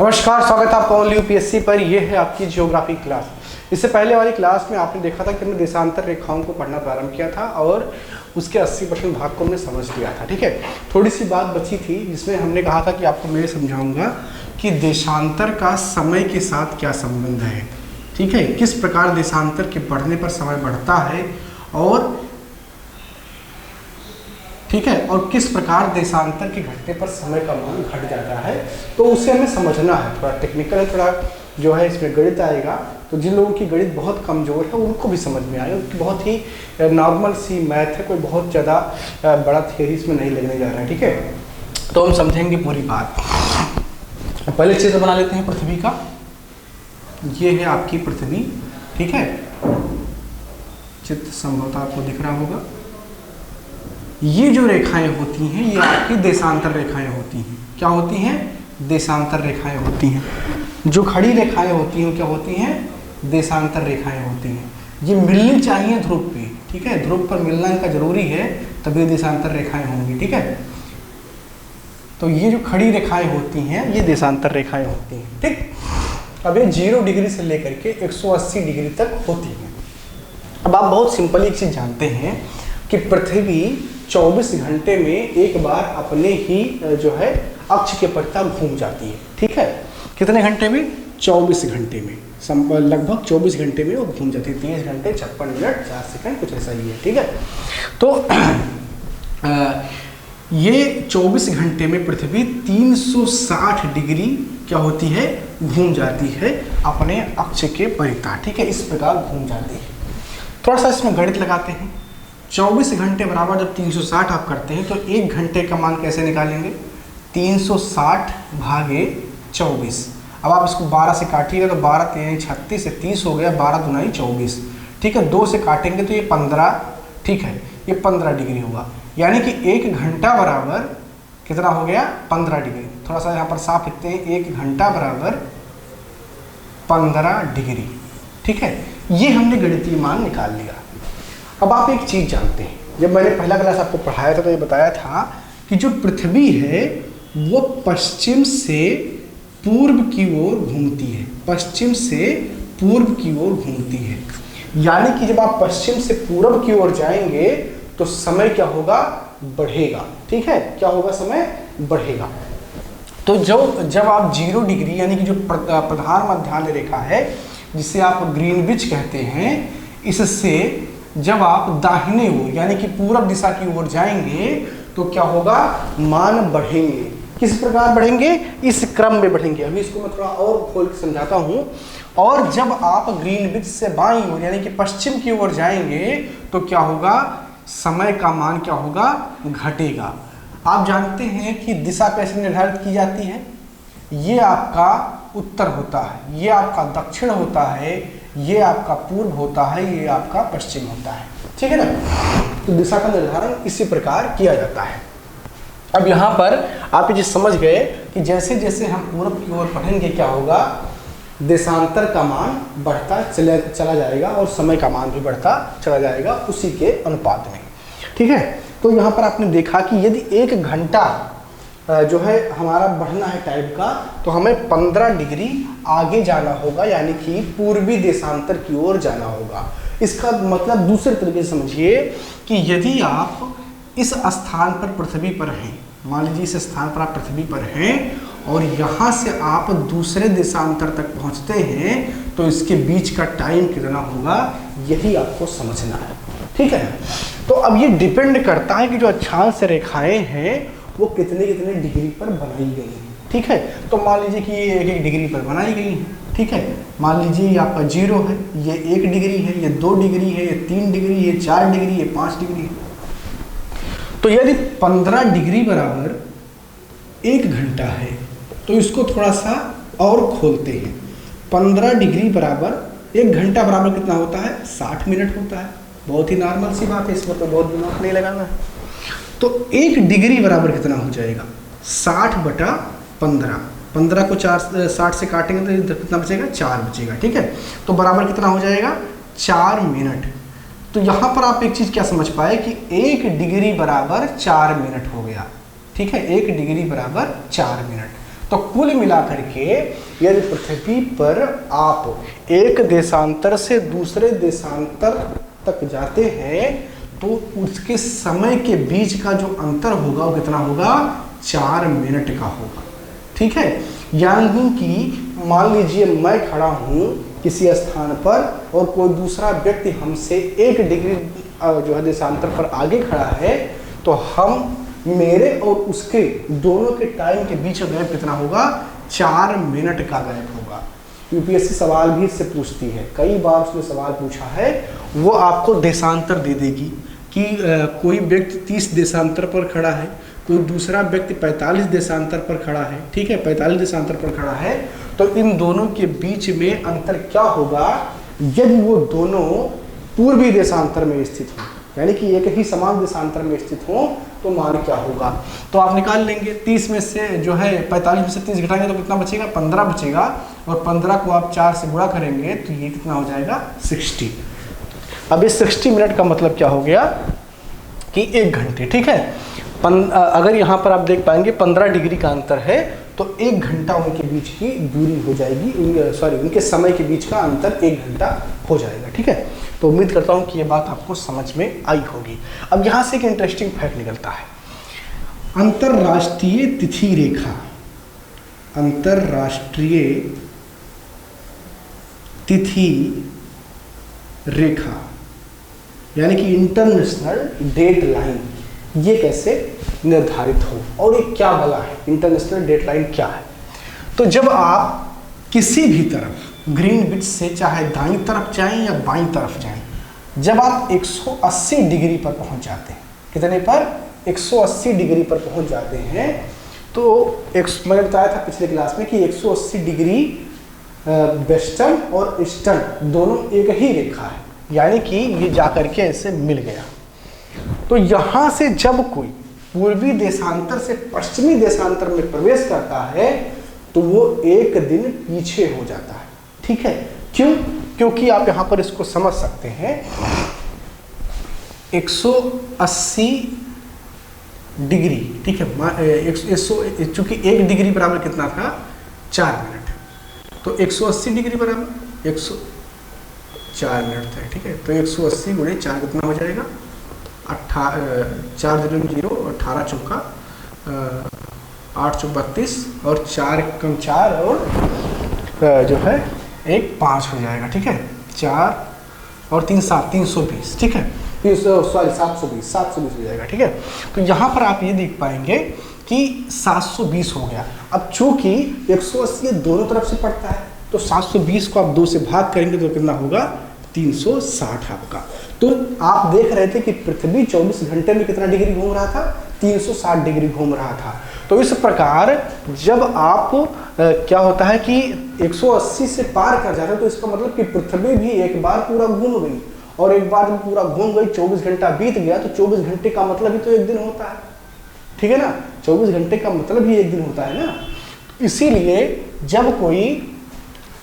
नमस्कार, स्वागत है आपका ओनली यूपीएससी पर। यह है आपकी ज्योग्राफी क्लास। इससे पहले वाली क्लास में आपने देखा था कि हमने देशांतर रेखाओं को पढ़ना प्रारंभ किया था और उसके 80% भाग को हमने समझ लिया था। ठीक है, थोड़ी सी बात बची थी जिसमें हमने कहा था कि आपको मैं समझाऊंगा कि देशांतर का समय के साथ क्या संबंध है। ठीक है, किस प्रकार देशांतर के बढ़ने पर समय बढ़ता है और ठीक है, और किस प्रकार देशांतर के घटने पर समय का मान घट जाता है। तो उसे हमें समझना है, थोड़ा टेक्निकल है, थोड़ा जो है इसमें गणित आएगा। तो जिन लोगों की गणित बहुत कमज़ोर है उनको भी समझ में आएगा, क्योंकि बहुत ही नॉर्मल सी मैथ है, कोई बहुत ज़्यादा बड़ा थियरी इसमें नहीं लगने जा रहा है। ठीक है, तो हम समझेंगे पूरी बात। पहले चित्र बना लेते हैं पृथ्वी का। ये है आपकी पृथ्वी। ठीक है, चित्र संभवतः आपको दिख रहा होगा। ये जो रेखाएं होती हैं ये आपकी देशांतर रेखाएं होती हैं। क्या होती हैं? देशांतर रेखाएं होती हैं। जो खड़ी रेखाएं होती हैं क्या होती हैं? देशांतर रेखाएं होती हैं। ये मिलनी चाहिए ध्रुव पे। ठीक है, ध्रुव पर मिलना इनका जरूरी है, तभी देशांतर रेखाएं होंगी। ठीक है, तो ये जो खड़ी रेखाएं होती हैं ये देशांतर रेखाएं होती हैं। ठीक, अब ये 0 डिग्री से लेकर के 180 डिग्री तक होती हैं। अब आप बहुत सिंपल एक चीज जानते हैं कि पृथ्वी 24 घंटे में एक बार अपने ही जो है अक्ष के परितः घूम जाती है। ठीक है, कितने घंटे में? 24 घंटे में, लगभग 24 घंटे में वो घूम जाती है। 30 घंटे 56 मिनट 4 सेकंड कुछ ऐसा ही है। ठीक है, तो ये 24 घंटे में पृथ्वी 360 डिग्री क्या होती है? घूम जाती है अपने अक्ष के परितः। ठीक है, इस प्रकार घूम जाती है। थोड़ा सा इसमें गणित लगाते हैं। 24 घंटे बराबर जब 360 आप करते हैं तो 1 घंटे का मान कैसे निकालेंगे? 360 भागे 24। अब आप इसको 12 से काटिएगा तो 12 3 36 से 30 हो गया, 12 दूनी 24। ठीक है, 2 से काटेंगे तो ये 15। ठीक है, ये 15 डिग्री होगा, यानी कि 1 घंटा बराबर कितना हो गया? 15 डिग्री। थोड़ा सा यहाँ पर साफ लिखते हैं, 1 घंटा बराबर 15 डिग्री। ठीक है, ये हमने गणितीय मान निकाल लिया। अब आप एक चीज जानते हैं, जब मैंने पहला क्लास आपको पढ़ाया था तो ये बताया था कि जो पृथ्वी है वो पश्चिम से पूर्व की ओर घूमती है। पश्चिम से पूर्व की ओर घूमती है, यानी कि जब आप पश्चिम से पूर्व की ओर जाएंगे तो समय क्या होगा? बढ़ेगा। ठीक है, क्या होगा? समय बढ़ेगा। तो जब आप 0 डिग्री यानी कि जो प्रधान मध्याह्न रेखा है जिसे आप ग्रीनविच कहते हैं, इससे जब आप दाहिने ओर यानी कि पूरब दिशा की ओर जाएंगे तो क्या होगा? मान बढ़ेंगे। किस प्रकार बढ़ेंगे? इस क्रम में बढ़ेंगे। अभी इसको मैं थोड़ा और खोल के समझाता हूँ। और जब आप ग्रीनविच से बाईं ओर यानी कि पश्चिम की ओर जाएंगे तो क्या होगा? समय का मान क्या होगा? घटेगा। आप जानते हैं कि दिशा कैसे निर्धारित की जाती है? ये आपका उत्तर होता है, ये आपका दक्षिण होता है, ये आपका पूर्व होता है, ये आपका पश्चिम होता है। ठीक है ना, तो दिशा का निर्धारण इसी प्रकार किया जाता है। अब यहाँ पर आप ये चीज समझ गए कि जैसे जैसे हम पूर्व की ओर बढ़ेंगे क्या होगा? देशांतर का मान बढ़ता चला जाएगा और समय का मान भी बढ़ता चला जाएगा उसी के अनुपात में। ठीक है, तो यहाँ पर आपने देखा कि यदि 1 घंटा जो है हमारा बढ़ना है टाइम का, तो हमें 15 डिग्री आगे जाना होगा, यानी कि पूर्वी देशांतर की ओर जाना होगा। इसका मतलब दूसरे तरीके से समझिए कि यदि आप इस स्थान पर पृथ्वी पर हैं, मान लीजिए इस स्थान पर आप पृथ्वी पर हैं और यहाँ से आप दूसरे देशांतर तक पहुँचते हैं तो इसके बीच का टाइम कितना होगा, यही आपको समझना है। ठीक है, तो अब ये डिपेंड करता है कि जो अक्षांश रेखाएं हैं वो कितने कितने डिग्री पर बनाई गई हैं। ठीक है, तो मान लीजिए कि ये 1 डिग्री पर बनाई गई है। ठीक है, मान लीजिए ये आपका 0 है, ये 1 डिग्री है, ये 2 डिग्री है, ये 3 डिग्री, ये 4 डिग्री, ये 5 डिग्री है। तो यदि 15 डिग्री बराबर 1 घंटा है तो इसको थोड़ा सा और खोलते हैं। 15 डिग्री बराबर 1 घंटा बराबर कितना होता है? 60 मिनट होता है। बहुत ही नॉर्मल सी बात है, इसमें तो बहुत दिमाग नहीं लगाना है। तो 1 डिग्री बराबर कितना हो जाएगा? 60 बटा 15। 15 को 60 से काटेंगे तो कितना बचेगा? 4 बचेगा। ठीक है, तो बराबर कितना हो जाएगा? 4 मिनट। तो यहाँ पर आप एक चीज़ क्या समझ पाए कि 1 डिग्री बराबर 4 मिनट हो गया। ठीक है, 1 डिग्री बराबर 4 मिनट। तो कुल मिलाकर के यदि पृथ्वी पर आप एक देशांतर से दूसरे देशांतर तक जाते हैं तो उसके समय के बीच का जो अंतर होगा वो कितना होगा, 4 मिनट का होगा। ठीक है, यानी कि मान लीजिए मैं खड़ा हूँ किसी स्थान पर और कोई दूसरा व्यक्ति हमसे 1 डिग्री जो है देशांतर पर आगे खड़ा है, तो हम मेरे और उसके दोनों के टाइम के बीच का गैप कितना होगा, 4 मिनट का गैप होगा। यूपीएससी सवाल भी इससे पूछती है, कई बार उसने सवाल पूछा है, वो आपको देशांतर दे देगी कि कोई व्यक्ति 30 देशांतर पर खड़ा है, कोई दूसरा व्यक्ति 45 देशांतर पर खड़ा है। ठीक है, 45 देशांतर पर खड़ा है, तो इन दोनों के बीच में अंतर क्या होगा यदि वो दोनों पूर्वी देशांतर में स्थित हों, यानी कि एक ही समान देशांतर में स्थित हों, तो मान क्या होगा। तो आप निकाल लेंगे 30 में से जो है 45 में से 30 घटाएंगे तो कितना बचेगा, 15 बचेगा, और 15 को आप 4 से गुणा करेंगे तो ये कितना हो जाएगा, 60। अब इस 60 मिनट का मतलब क्या हो गया कि 1 घंटे। ठीक है, अगर यहाँ पर आप देख पाएंगे 15 डिग्री का अंतर है तो 1 घंटा उनके बीच की दूरी हो जाएगी, उनके समय के बीच का अंतर 1 घंटा हो जाएगा। ठीक है, तो उम्मीद करता हूँ कि ये बात आपको समझ में आई होगी। अब यहाँ से एक इंटरेस्टिंग फैक्ट निकलता है, अंतरराष्ट्रीय तिथि रेखा, अंतरराष्ट्रीय तिथि रेखा यानी कि इंटरनेशनल डेट लाइन, ये कैसे निर्धारित हो और ये क्या बला है, इंटरनेशनल डेट लाइन क्या है। तो जब आप किसी भी तरफ ग्रीनविच से चाहे दाईं तरफ जाएं या बाईं तरफ जाएं, जब आप 180 डिग्री पर पहुंच जाते हैं, कितने पर, 180 डिग्री पर पहुंच जाते हैं, तो मैंने बताया था पिछले क्लास में कि 180 डिग्री वेस्टर्न और ईस्टर्न दोनों एक ही रेखा है, यानी कि ये जाकर के ऐसे मिल गया। तो यहाँ से जब कोई पूर्वी देशांतर से पश्चिमी देशांतर में प्रवेश करता है तो वो 1 दिन पीछे हो जाता है। ठीक है, क्यों, क्योंकि आप यहाँ पर इसको समझ सकते हैं, 180 डिग्री, ठीक है, चूंकि 1 डिग्री बराबर कितना था, 4 मिनट, तो 180 डिग्री बराबर 104 मिनट था। ठीक है, तो 180 गुणे 4 कितना हो जाएगा, 4 दूनी 0, 18 चौका 8 चौक 32 और 4 कम 4 और जो है 1 5 हो जाएगा। ठीक है, 4 और 3 7 320। ठीक है, 720 हो जाएगा। ठीक है, तो यहाँ पर आप ये देख पाएंगे कि 720 हो गया। अब चूंकि 180 दोनों तरफ से पड़ता है तो 720 को आप 2 से भाग करेंगे तो कितना होगा, 360 आपका। तो आप देख रहे थे कि पृथ्वी 24 घंटे में कितना डिग्री घूम रहा था, 360 डिग्री घूम रहा था। तो इस प्रकार जब आप क्या होता है कि 180 से पार कर जाते हैं तो इसका मतलब कि पृथ्वी भी एक बार पूरा घूम गई, और एक बार पूरा घूम गई, 24 घंटा बीत गया, तो 24 घंटे का मतलब ही तो 1 दिन होता है। ठीक है ना, 24 घंटे का मतलब ही 1 दिन होता है ना। इसीलिए जब कोई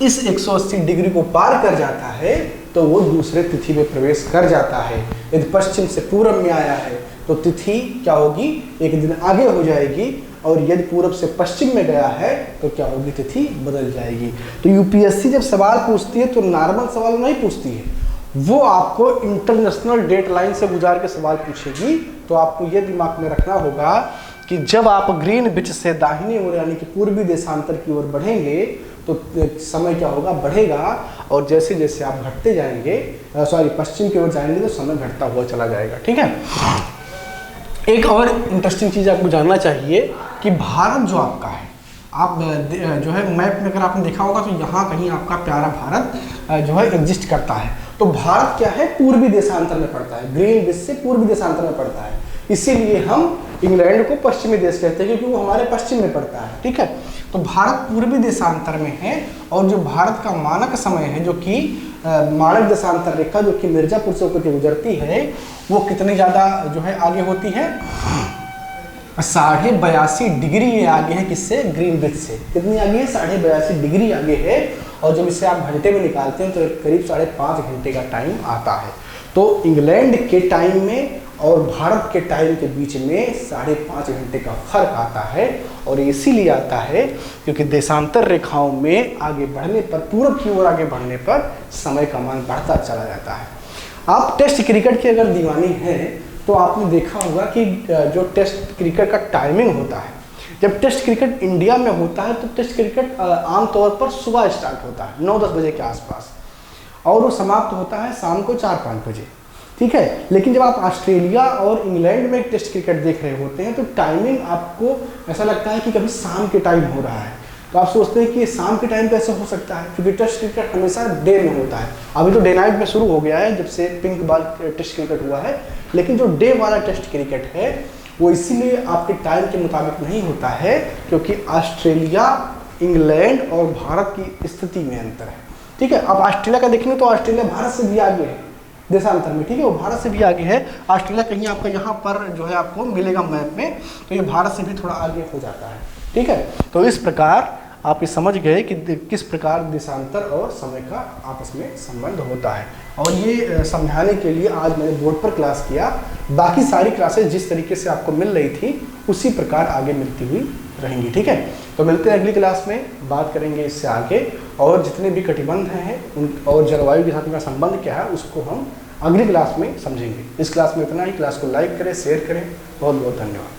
इस 180 डिग्री को पार कर जाता है तो वो दूसरे तिथि में प्रवेश कर जाता है। यदि पश्चिम से पूर्व में आया है तो तिथि क्या होगी, 1 दिन आगे हो जाएगी, और यदि पूर्व से पश्चिम में गया है तो क्या होगी, तिथि बदल जाएगी। तो यूपीएससी जब सवाल पूछती है तो नॉर्मल सवाल नहीं पूछती है, वो आपको इंटरनेशनल डेट लाइन से गुजार के सवाल पूछेगी। तो आपको ये दिमाग में रखना होगा कि जब आप ग्रीनविच से दाहिनी ओर यानी कि पूर्वी देशांतर की ओर बढ़ेंगे तो समय क्या होगा, बढ़ेगा, और जैसे जैसे आप घटते जाएंगे, पश्चिम की ओर जाएंगे तो समय घटता हुआ चला जाएगा। ठीक है, एक और इंटरेस्टिंग चीज़ आपको जानना चाहिए कि भारत जो आपका है, आप जो है मैप में अगर आपने देखा होगा तो यहाँ कहीं आपका प्यारा भारत जो है एग्जिस्ट करता है। तो भारत क्या है, पूर्वी देशांतर में पड़ता है, ग्रीनविच से पूर्वी देशांतर में पड़ता है। इसीलिए हम इंग्लैंड को पश्चिमी देश कहते हैं क्योंकि वो हमारे पश्चिम में पड़ता है। ठीक है, तो भारत पूर्वी देशांतर में है, और जो भारत का मानक समय है जो कि मानक देशांतर रेखा जो कि मिर्जापुर से होकर के गुजरती है, वो कितनी ज़्यादा जो है आगे होती है, 82.5 डिग्री ये आगे है, किससे, ग्रीनविच से। कितनी आगे है, 82.5 डिग्री आगे है, और जब इसे आप घंटे में निकालते हैं तो करीब 5.5 घंटे का टाइम आता है। तो इंग्लैंड के टाइम में और भारत के टाइम के बीच में 5.5 घंटे का फर्क आता है, और इसीलिए आता है क्योंकि देशांतर रेखाओं में आगे बढ़ने पर, पूरब की ओर आगे बढ़ने पर समय का मान बढ़ता चला जाता है। आप टेस्ट क्रिकेट के अगर दीवानी हैं तो आपने देखा होगा कि जो टेस्ट क्रिकेट का टाइमिंग होता है, जब टेस्ट क्रिकेट इंडिया में होता है तो टेस्ट क्रिकेट आमतौर पर सुबह स्टार्ट होता है 9-10 बजे के आसपास, और वो समाप्त होता है शाम को 4-5 बजे, ठीक है। लेकिन जब आप ऑस्ट्रेलिया और इंग्लैंड में टेस्ट क्रिकेट देख रहे होते हैं तो टाइमिंग आपको ऐसा लगता है कि कभी शाम के टाइम हो रहा है, तो आप सोचते हैं कि शाम के टाइम कैसे हो सकता है, क्योंकि टेस्ट क्रिकेट हमेशा डे में होता है। अभी तो डे नाइट में शुरू हो गया है जब से पिंक बॉल टेस्ट क्रिकेट हुआ है, लेकिन जो डे वाला टेस्ट क्रिकेट है वो इसीलिए आपके टाइम के मुताबिक नहीं होता है क्योंकि ऑस्ट्रेलिया, इंग्लैंड और भारत की स्थिति में अंतर है, ठीक है। अब ऑस्ट्रेलिया का देखेंगे तो ऑस्ट्रेलिया भारत से भी आगे है देशांतर में, ठीक है, वो भारत से भी आगे है। ऑस्ट्रेलिया कहीं आपका यहाँ पर जो है आपको मिलेगा मैप में, तो ये भारत से भी थोड़ा आगे हो जाता है, ठीक है। तो इस प्रकार आप ये समझ गए कि किस प्रकार देशांतर और समय का आपस में संबंध होता है, और ये समझाने के लिए आज मैंने बोर्ड पर क्लास किया। बाकी सारी क्लासेस जिस तरीके से आपको मिल रही थी उसी प्रकार आगे मिलती हुई रहेंगी, ठीक है। तो मिलते हैं अगली क्लास में, बात करेंगे इससे आगे, और जितने भी कटिबंध हैं उन और जलवायु के साथ उनका संबंध क्या है उसको हम अगली क्लास में समझेंगे। इस क्लास में इतना ही। क्लास को लाइक करें, शेयर करें। बहुत बहुत धन्यवाद।